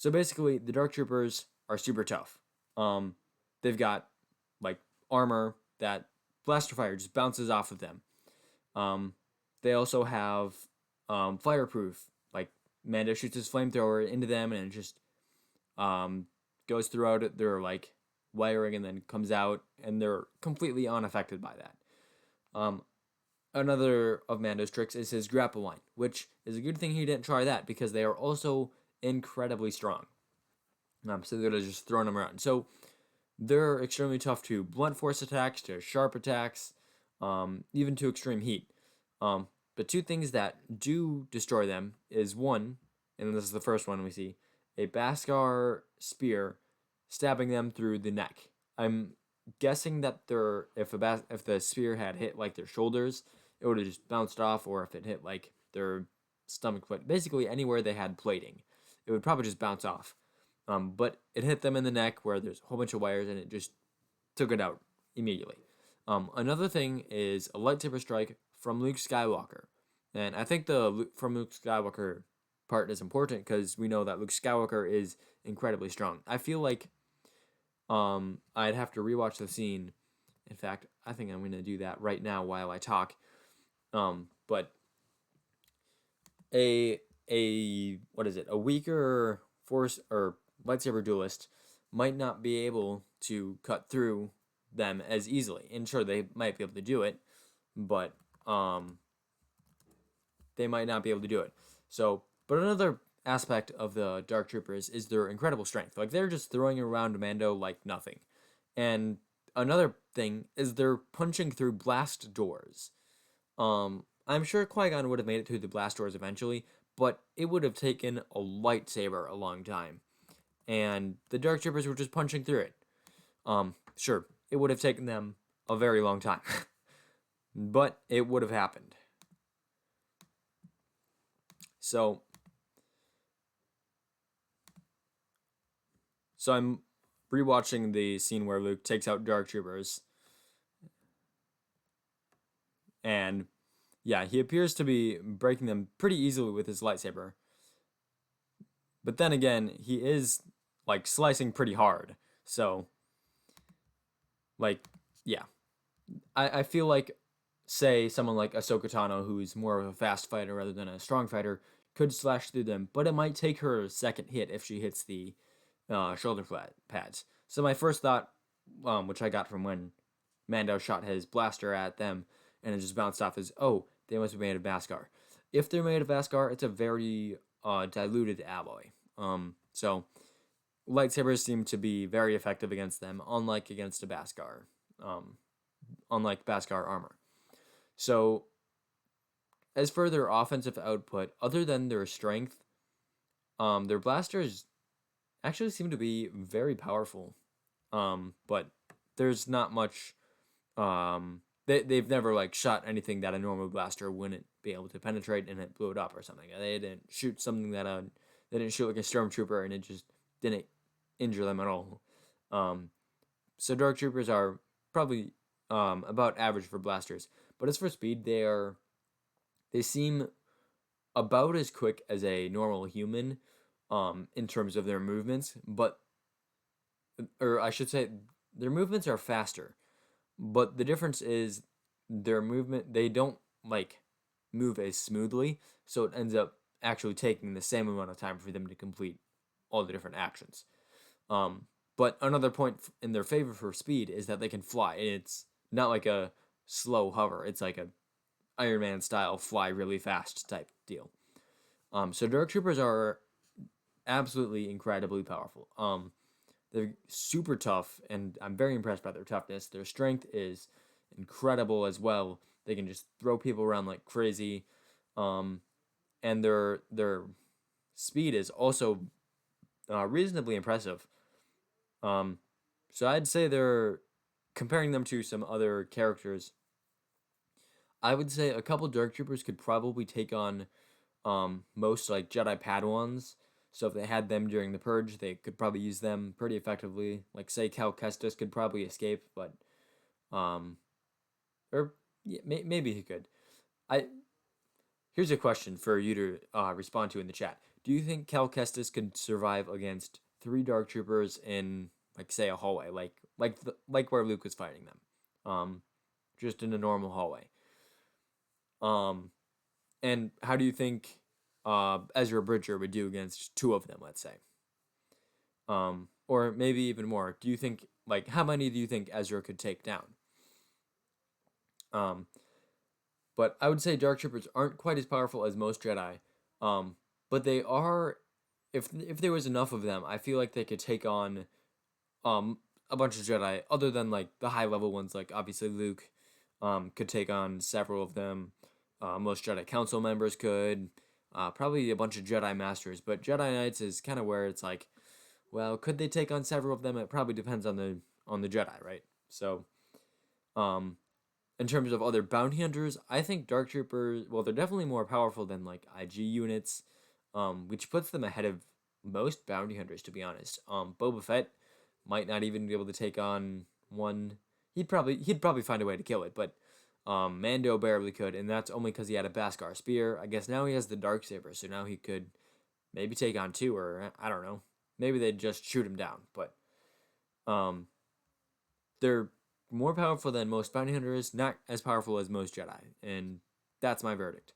So basically, the Dark Troopers are super tough. Um, they've got like armor that blaster fire just bounces off of them. Um, they also have fireproof. Like Mando shoots his flamethrower into them, and it just um, goes throughout their like wiring, and then comes out, and they're completely unaffected by that. Um, Another of Mando's tricks is his grapple line, which is a good thing he didn't try that because they are also incredibly strong. So they're just throwing them around. So they're extremely tough to blunt force attacks, to sharp attacks, even to extreme heat. But two things that do destroy them is one, and this is the first one we see, a Beskar spear stabbing them through the neck. I'm guessing that if the spear had hit like their shoulders, it would have just bounced off, or if it hit like their stomach, but basically anywhere they had plating, it would probably just bounce off. But it hit them in the neck where there's a whole bunch of wires, and it just took it out immediately. Another thing is a lightsaber strike from Luke Skywalker, and I think the from Luke Skywalker part is important because we know that Luke Skywalker is incredibly strong. I feel like I'd have to rewatch the scene. In fact, I think I'm gonna do that right now while I talk. But a what is it? A weaker force or lightsaber duelist might not be able to cut through them as easily. And sure, they might be able to do it, but they might not be able to do it. So, but another aspect of the Dark Troopers is their incredible strength. Like they're just throwing around Mando like nothing. And another thing is they're punching through blast doors. I'm sure Qui-Gon would have made it through the blast doors eventually, but it would have taken a lightsaber a long time. And the Dark Troopers were just punching through it. Sure, it would have taken them a very long time. But it would have happened. So I'm rewatching the scene where Luke takes out Dark Troopers. And yeah, he appears to be breaking them pretty easily with his lightsaber. But then again, he is like slicing pretty hard. So like yeah. I feel like say someone like Ahsoka Tano, who's more of a fast fighter rather than a strong fighter, could slash through them, but it might take her a second hit if she hits the shoulder pads. So my first thought, which I got from when Mando shot his blaster at them and it just bounced off, is they must be made of Beskar. If they're made of Beskar, it's a very diluted alloy. So lightsabers seem to be very effective against them, unlike against a Beskar. Unlike Beskar armor. So, as for their offensive output, other than their strength, their blasters actually seem to be very powerful. But there's not much. They've never like shot anything that a normal blaster wouldn't be able to penetrate, and it blew it up or something. They didn't shoot something that they didn't shoot like a stormtrooper, and it just didn't injure them at all. So Dark Troopers are probably about average for blasters. But as for speed, they seem about as quick as a normal human in terms of their movements, or I should say, their movements are faster. But the difference is their movement, they don't like move as smoothly, so it ends up actually taking the same amount of time for them to complete all the different actions. But another point in their favor for speed is that they can fly. It's not like a slow hover. It's like a Iron Man style fly really fast type deal. So Dark Troopers are absolutely incredibly powerful. They're super tough, and I'm very impressed by their toughness. Their strength is incredible as well. They can just throw people around like crazy. And their speed is also reasonably impressive. So I'd say they're comparing them to some other characters. I would say a couple Dark Troopers could probably take on most like Jedi Padawans. So if they had them during the Purge, they could probably use them pretty effectively. Like say Cal Kestis could probably escape, but or yeah, maybe he could. I Here's a question for you to respond to in the chat. Do you think Cal Kestis could survive against three Dark Troopers in, like, say, a hallway, like where Luke was fighting them, just in a normal hallway? Um, and how do you think Ezra Bridger would do against two of them, let's say? Or maybe even more. Do you think, like, how many do you think Ezra could take down? Um, but I would say Dark Troopers aren't quite as powerful as most Jedi. Um, but they are. If there was enough of them, I feel like they could take on a bunch of Jedi, other than like the high level ones, like obviously Luke, could take on several of them. Most Jedi Council members could. Probably a bunch of Jedi Masters, but Jedi Knights is kind of where it's like, well, could they take on several of them? It probably depends on the Jedi, right? So, um, in terms of other bounty hunters, I think Dark Troopers, well, they're definitely more powerful than like IG units, which puts them ahead of most bounty hunters, to be honest. Boba Fett might not even be able to take on one. He'd probably find a way to kill it, but Mando barely could, and that's only because he had a Beskar spear. I guess now he has the Darksaber, so now he could maybe take on two, or I don't know. Maybe they'd just shoot him down, but um, they're more powerful than most bounty hunters, not as powerful as most Jedi, and that's my verdict.